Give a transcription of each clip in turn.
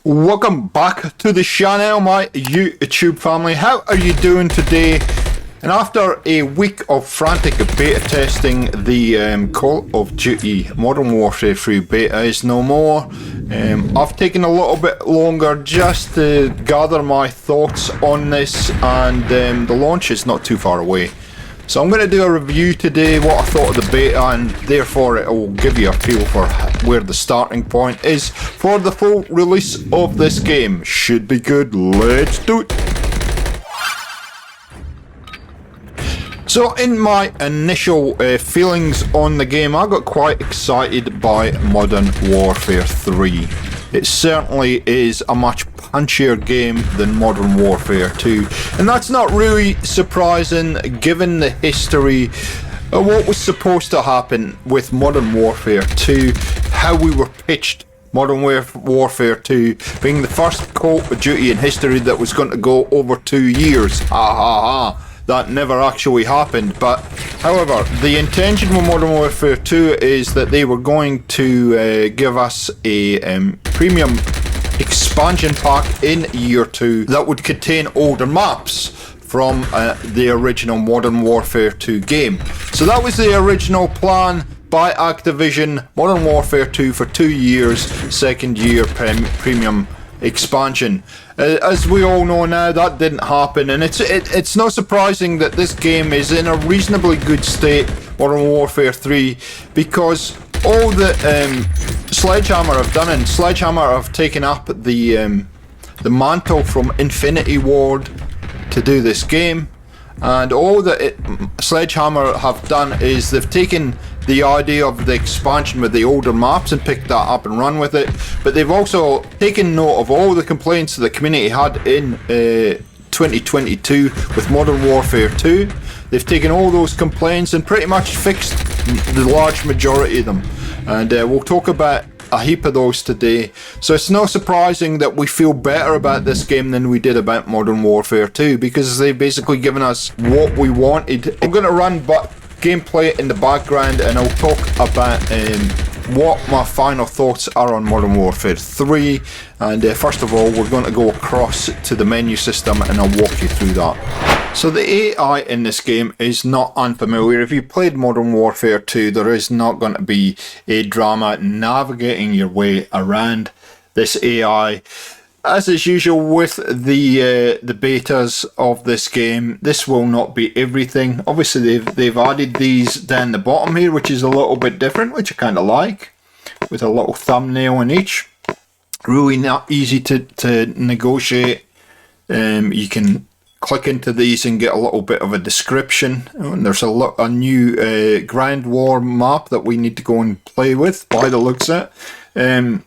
Welcome back to the channel, my YouTube family. How are you doing today? And after a week of frantic beta testing, the Call of Duty Modern Warfare 3 beta is no more. I've taken a little bit longer just to gather my thoughts on this, and the launch is not too far away. So I'm going to do a review today, what I thought of the beta, and therefore it will give you a feel for where the starting point is for the full release of this game. Should be good. Let's do it. So in my initial feelings on the game, I got quite excited by Modern Warfare 3. It certainly is a much punchier game than Modern Warfare 2, and that's not really surprising given the history of what was supposed to happen with Modern Warfare 2, how we were pitched Modern Warfare 2 being the first Call of Duty in history that was going to go over 2 years. Ha ha ha. That never actually happened, but however, the intention with Modern Warfare 2 is that they were going to give us a premium expansion pack in year 2 that would contain older maps from the original Modern Warfare 2 game. So that was the original plan by Activision. Modern Warfare 2 for 2 years, second year premium expansion. As we all know now, that didn't happen, and it's not surprising that this game is in a reasonably good state, Modern Warfare 3, because all that Sledgehammer have done, and Sledgehammer have taken up the mantle from Infinity Ward to do this game, and all that Sledgehammer have done is they've taken the idea of the expansion with the older maps and picked that up and run with it, but they've also taken note of all the complaints that the community had in 2022 with Modern Warfare 2. They've taken all those complaints and pretty much fixed the large majority of them, and we'll talk about a heap of those today. So it's no surprising that we feel better about this game than we did about Modern Warfare 2, because they've basically given us what we wanted. I'm going to run gameplay in the background, and I'll talk about what my final thoughts are on Modern Warfare 3. And first of all, we're going to go across to the menu system and I'll walk you through that. So the AI in this game is not unfamiliar. If you played Modern Warfare 2, there is not going to be a drama navigating your way around this AI. As is usual with the betas of this game, this will not be everything. Obviously, they've added these down the bottom here, which is a little bit different, which I kind of like, with a little thumbnail in each. Really not easy to negotiate. You can click into these and get a little bit of a description. And there's a new Grand War map that we need to go and play with, by the looks of it.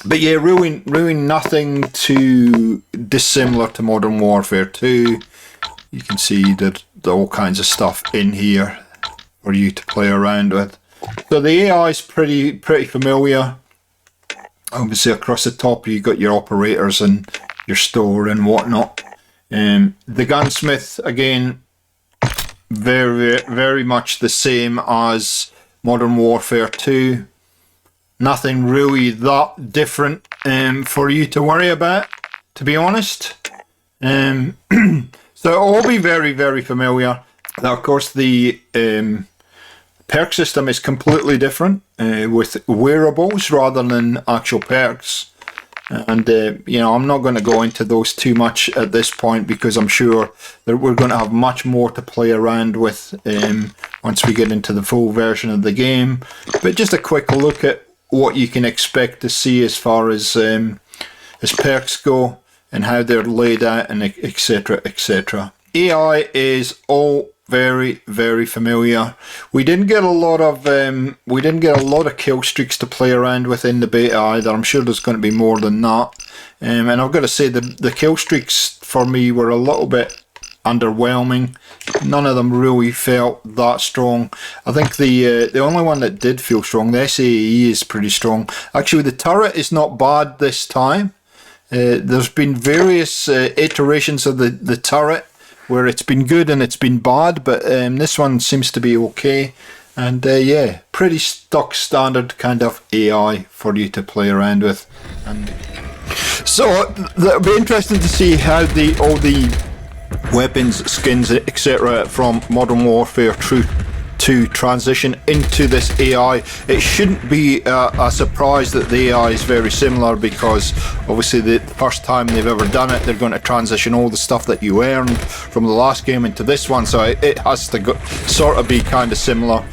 But yeah, really nothing too dissimilar to Modern Warfare 2. You can see that all kinds of stuff in here for you to play around with. So the AI is pretty familiar. Obviously across the top you got your operators and your store and whatnot. The gunsmith, again, very much the same as Modern Warfare 2. Nothing really that different for you to worry about, to be honest. So it'll all be very familiar. Now, of course, the perk system is completely different, with wearables rather than actual perks. And you know, I'm not going to go into those too much at this point, because I'm sure that we're going to have much more to play around with once we get into the full version of the game. But just a quick look at what you can expect to see as far as perks go and how they're laid out, and etc, etc. AI is all very familiar. We didn't get a lot of kill streaks to play around with in the beta either. I'm sure there's going to be more than that. And I've got to say the kill streaks for me were a little bit underwhelming. None of them really felt that strong. I think the only one that did feel strong, the SAE, is pretty strong. Actually, the turret is not bad this time. There's been various iterations of the turret where it's been good and it's been bad, but this one seems to be okay. And yeah, pretty stock standard kind of AI for you to play around with. And So it'll be interesting to see how all the weapons, skins, etc. from Modern Warfare 2 transition into this AI. It shouldn't be a surprise that the AI is very similar, because obviously the first time they've ever done it, they're going to transition all the stuff that you earned from the last game into this one, so it has to sort of be kind of similar.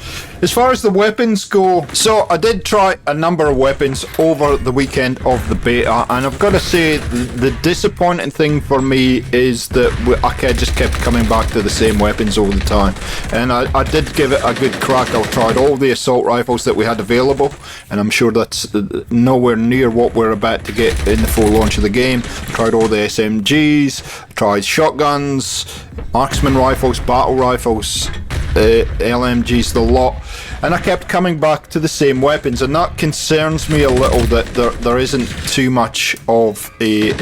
As far as the weapons go, so I did try a number of weapons over the weekend of the beta, and I've got to say the disappointing thing for me is that I just kept coming back to the same weapons all the time. And I did give it a good crack. I tried all the assault rifles that we had available, and I'm sure that's nowhere near what we're about to get in the full launch of the game. Tried all the SMGs, tried shotguns, marksman rifles, battle rifles, LMGs, the lot, and I kept coming back to the same weapons, and that concerns me a little, that there isn't too much of a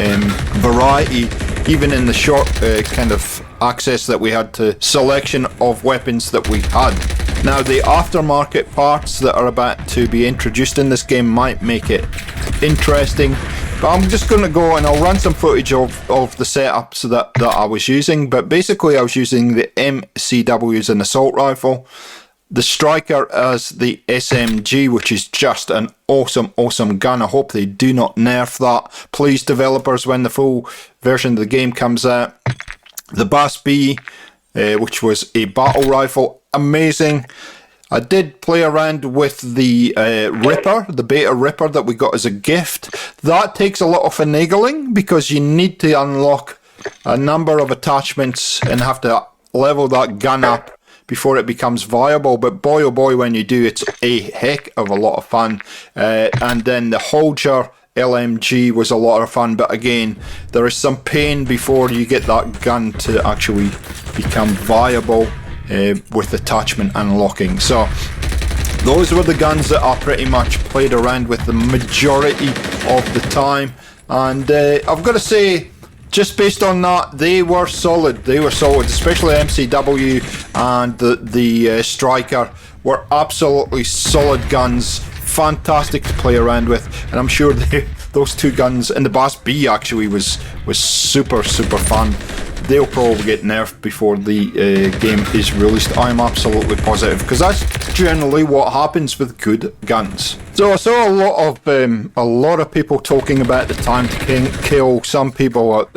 variety, even in the short kind of access that we had to selection of weapons that we had. Now, the aftermarket parts that are about to be introduced in this game might make it interesting, but I'm just going to go and I'll run some footage of the setups that I was using. But basically I was using the MCW as an assault rifle, the Striker as the SMG, which is just an awesome gun. I hope they do not nerf that. Please, developers, when the full version of the game comes out. The BAS-B, which was a battle rifle, amazing. I did play around with the Ripper, the beta Ripper that we got as a gift. That takes a lot of finagling, because you need to unlock a number of attachments and have to level that gun up before it becomes viable. But boy oh boy, when you do, it's a heck of a lot of fun. And then the Holger LMG was a lot of fun, but again, there is some pain before you get that gun to actually become viable with attachment unlocking. So those were the guns that I pretty much played around with the majority of the time, and I've got to say, just based on that, they were solid. They were solid, especially MCW and the Striker were absolutely solid guns, fantastic to play around with, and I'm sure those two guns, and the BAS-B actually was super fun. They'll probably get nerfed before the game is released. I'm absolutely positive, because that's generally what happens with good guns. So I saw a lot of people talking about the time to kill. Some people,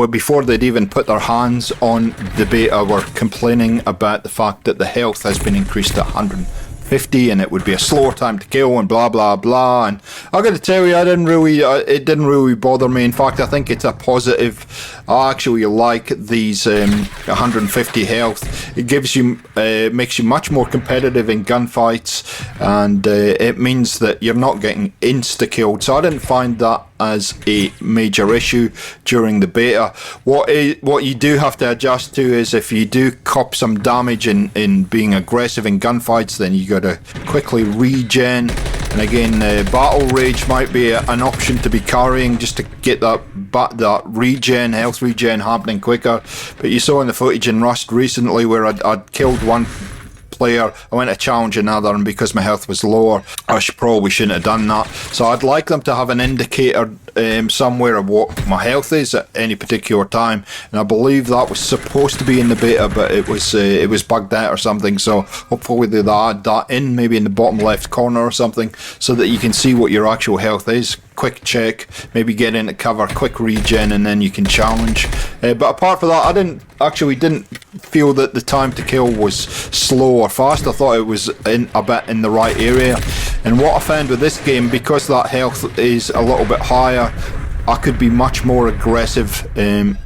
before they'd even put their hands on the beta, were complaining about the fact that the health has been increased to 150 and it would be a slower time to kill and blah blah blah. And I got to tell you, it didn't really bother me. In fact, I think it's a positive. I actually like these 150 health. It gives you makes you much more competitive in gunfights, and it means that you're not getting insta killed. So I didn't find that as a major issue during the beta. What you do have to adjust to is, if you do cop some damage in being aggressive in gunfights, then you got to quickly regen. And again, battle rage might be an option to be carrying, just to get that health regen happening quicker. But you saw in the footage in Rust recently where I'd killed one player, I went to challenge another, and because my health was lower, I probably shouldn't have done that. So I'd like them to have an indicator somewhere of what my health is at any particular time, and I believe that was supposed to be in the beta, but it was bugged out or something. So hopefully they'll add that in, maybe in the bottom left corner or something, so that you can see what your actual health is. Quick check, maybe get into cover, quick regen, and then you can challenge. But apart from that, I didn't feel that the time to kill was slow or fast. I thought it was a bit in the right area. And what I found with this game, because that health is a little bit higher, I could be much more aggressive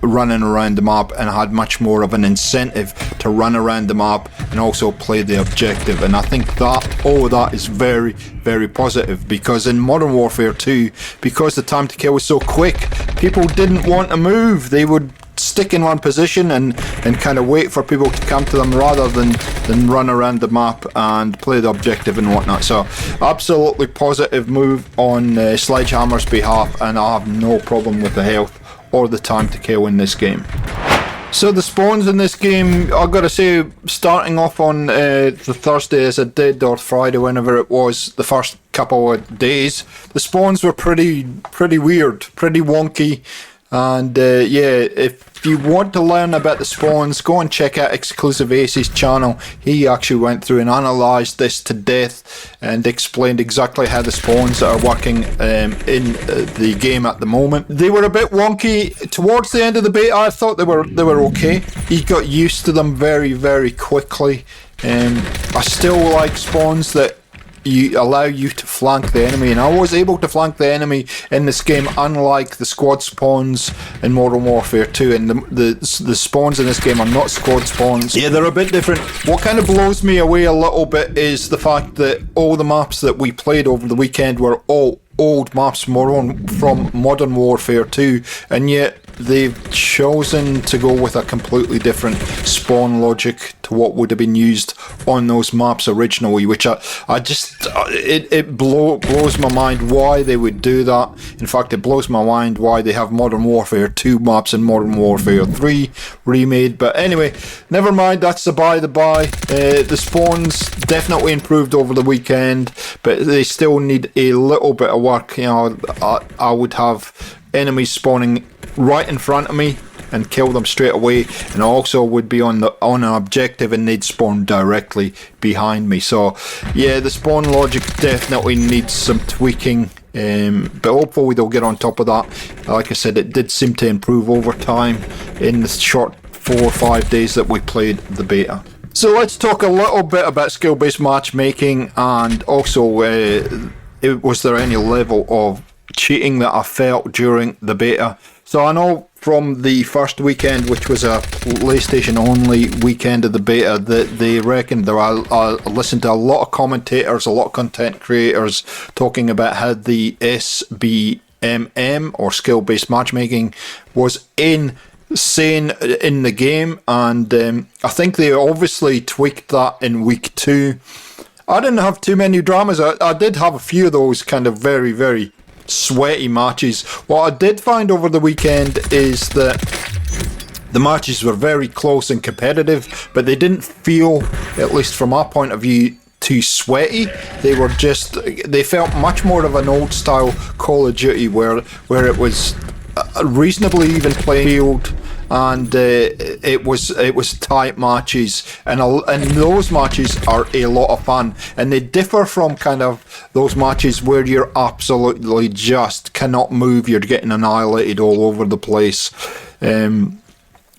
running around the map, and I had much more of an incentive to run around the map and also play the objective. And I think that is very, very positive, because in Modern Warfare 2, because the time to kill was so quick, people didn't want to move. They would stick in one position and kind of wait for people to come to them, rather than run around the map and play the objective and whatnot. So absolutely positive move on Sledgehammer's behalf, and I have no problem with the health or the time to kill in this game. So the spawns in this game, I've got to say, starting off on the Thursday as I did, or Friday, whenever it was, the first couple of days, the spawns were pretty weird, pretty wonky. And yeah, if you want to learn about the spawns, go and check out Exclusive Ace's channel. He actually went through and analysed this to death and explained exactly how the spawns are working in the game at the moment. They were a bit wonky towards the end of the beta. I thought they were okay. You got used to them very quickly. I still like spawns that allow you to flank the enemy, and I was able to flank the enemy in this game, unlike the squad spawns in Modern Warfare 2. And the spawns in this game are not squad spawns. Yeah, they're a bit different. What kind of blows me away a little bit is the fact that all the maps that we played over the weekend were all old maps from Modern Warfare 2, and yet they've chosen to go with a completely different spawn logic to what would have been used on those maps originally, which I just it blows my mind why they would do that. In fact, it blows my mind why they have Modern Warfare 2 maps in Modern Warfare 3 remade. But anyway, never mind, that's the by. The spawns definitely improved over the weekend, but they still need a little bit of work. You know, I would have enemies spawning right in front of me and kill them straight away, and I also would be on an objective and they'd spawn directly behind me. So yeah, the spawn logic definitely needs some tweaking, but hopefully they'll get on top of that. Like I said, it did seem to improve over time in the short 4 or 5 days that we played the beta. So let's talk a little bit about skill-based matchmaking, and also was there any level of cheating that I felt during the beta. So I know from the first weekend, which was a PlayStation only weekend of the beta, that they reckoned I listened to a lot of commentators, a lot of content creators talking about how the SBMM, or skill-based matchmaking, was insane in the game, and I think they obviously tweaked that in week 2. I didn't have too many dramas. I did have a few of those kind of very sweaty matches. What I did find over the weekend is that the matches were very close and competitive, but they didn't feel, at least from our point of view, too sweaty. They felt much more of an old style Call of Duty where it was a reasonably even playing field, and it was tight matches, and those matches are a lot of fun, and they differ from kind of those matches where you're absolutely just cannot move, you're getting annihilated all over the place.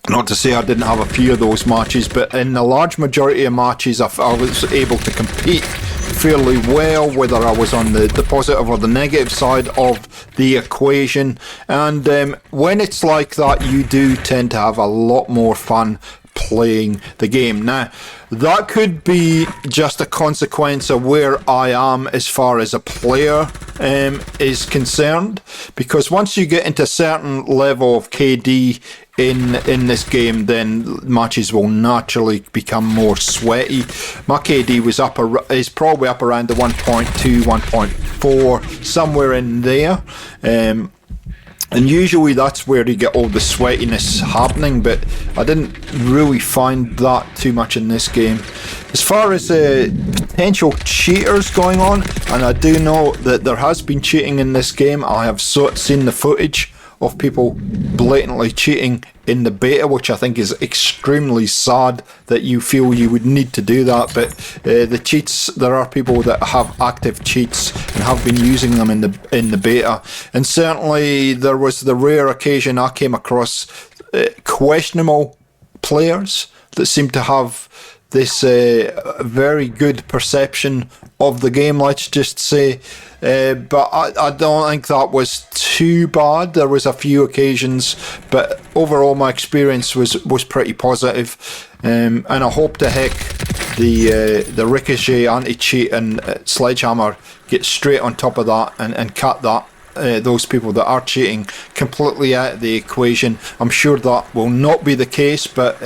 Not to say I didn't have a few of those matches, but in the large majority of matches I was able to compete fairly well, whether I was on the positive or the negative side of the equation. And when it's like that, you do tend to have a lot more fun playing the game. Now, that could be just a consequence of where I am as far as a player is concerned, because once you get into a certain level of KD in this game, then matches will naturally become more sweaty. My KD is probably up around the 1.2, 1.4, somewhere in there. And usually that's where you get all the sweatiness happening, but I didn't really find that too much in this game. As far as potential cheaters going on, and I do know that there has been cheating in this game. I have seen the footage of people blatantly cheating in the beta, which I think is extremely sad that you feel you would need to do that. But the cheats, there are people that have active cheats and have been using them in the beta, and certainly there was the rare occasion I came across questionable players that seem to have this very good perception of the game, let's just say. But I don't think that was too bad. There was a few occasions, but overall my experience was pretty positive. And I hope to heck the Ricochet anti-cheat and Sledgehammer get straight on top of that and cut that. Those people that are cheating completely out of the equation. I'm sure that will not be the case, but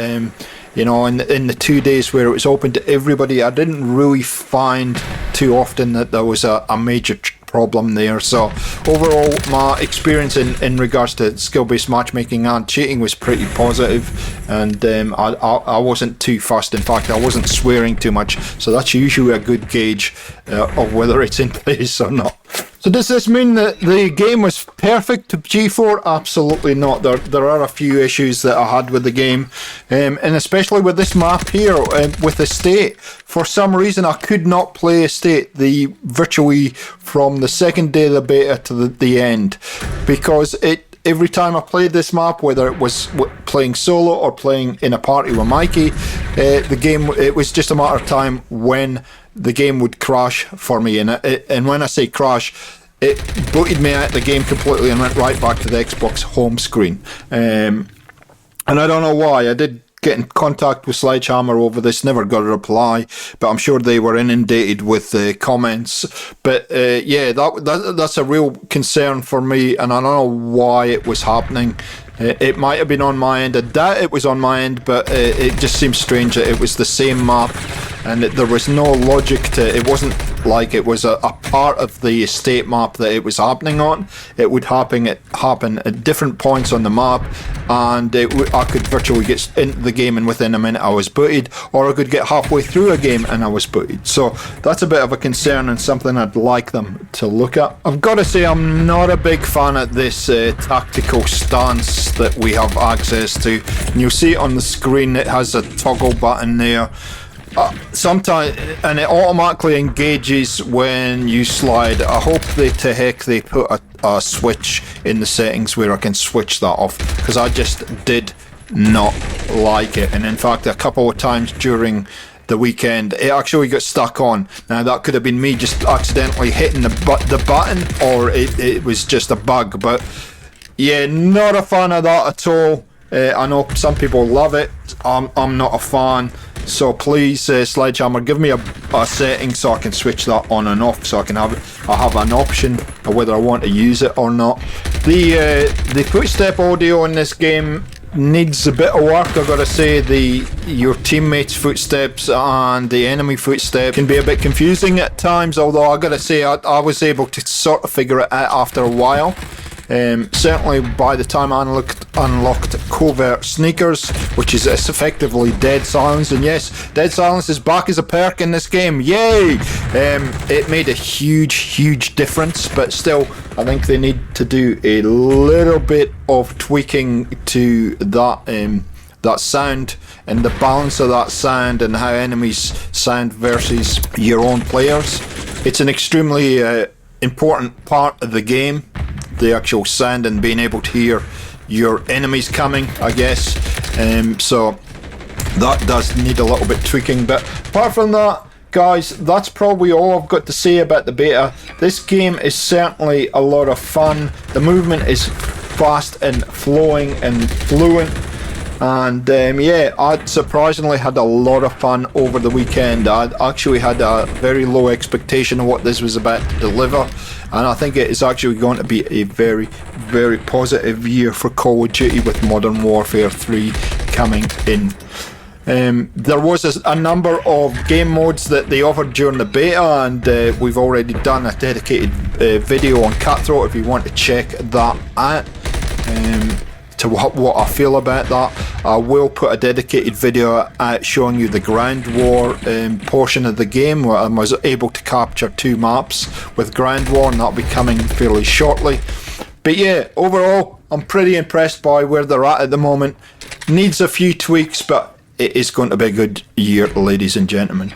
you know, in the 2 days where it was open to everybody, I didn't really find too often that there was a major problem there. So overall, my experience in regards to skill-based matchmaking and cheating was pretty positive, and I wasn't too fussed. In fact, I wasn't swearing too much, so that's usually a good gauge of whether it's in place or not. So does this mean that the game was perfect to G4? Absolutely not. There are a few issues that I had with the game, and especially with this map here with Estate. For some reason, I could not play Estate virtually from the second day of the beta to the end, because every time I played this map, whether it was playing solo or playing in a party with Mikey, it was just a matter of time when the game would crash for me. And when I say crash, it booted me out of the game completely and went right back to the Xbox home screen. And I don't know why. I did get in contact with Sledgehammer over this, never got a reply, but I'm sure they were inundated with comments. But yeah, that's a real concern for me, and I don't know why it was happening. It might have been on my end. I doubt it was on my end, but it just seems strange that it was the same map, and there was no logic to it. It wasn't like it was a part of the Estate map that it was happening on. It would happen at different points on the map, and I could virtually get into the game and within a minute I was booted, or I could get halfway through a game and I was booted. So that's a bit of a concern and something I'd like them to look at. I've got to say, I'm not a big fan of this tactical stance that we have access to. And you'll see it on the screen, it has a toggle button there. Sometimes, and it automatically engages when you slide. I hope they put a switch in the settings where I can switch that off, because I just did not like it. And in fact, a couple of times during the weekend, it actually got stuck on. Now that could have been me just accidentally hitting the button, or it was just a bug. But yeah, not a fan of that at all. I know some people love it. I'm not a fan. So please, Sledgehammer, give me a setting so I can switch that on and off, so I have an option of whether I want to use it or not. The footstep audio in this game needs a bit of work. I've got to say, your teammates' footsteps and the enemy footsteps can be a bit confusing at times, although I've got to say I was able to sort of figure it out after a while. Certainly by the time I unlocked covert sneakers, which is effectively dead silence, and yes, dead silence is back as a perk in this game, yay! It made a huge difference, but still I think they need to do a little bit of tweaking to that sound and the balance of that sound and how enemies sound versus your own players. It's an extremely important part of the game, the actual sound and being able to hear your enemies coming, I guess. So that does need a little bit tweaking, but apart from that, guys, that's probably all I've got to say about the beta. This game is certainly a lot of fun. The movement is fast and flowing and fluent, and yeah, I surprisingly had a lot of fun over the weekend. I actually had a very low expectation of what this was about to deliver, and I think it is actually going to be a very positive year for Call of Duty with Modern Warfare 3 coming in. There was a number of game modes that they offered during the beta, and we've already done a dedicated video on Cutthroat if you want to check that out. To what I feel about that, I will put a dedicated video out showing you the Ground War portion of the game, where I was able to capture 2 maps with Ground War, and that'll be coming fairly shortly. But yeah, overall, I'm pretty impressed by where they're at the moment. Needs a few tweaks, but it is going to be a good year, ladies and gentlemen.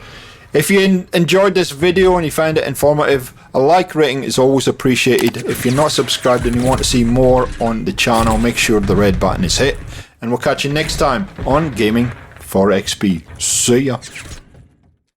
If you enjoyed this video and you found it informative, a like rating is always appreciated. If you're not subscribed and you want to see more on the channel, make sure the red button is hit. And we'll catch you next time on Gaming for XP. See ya.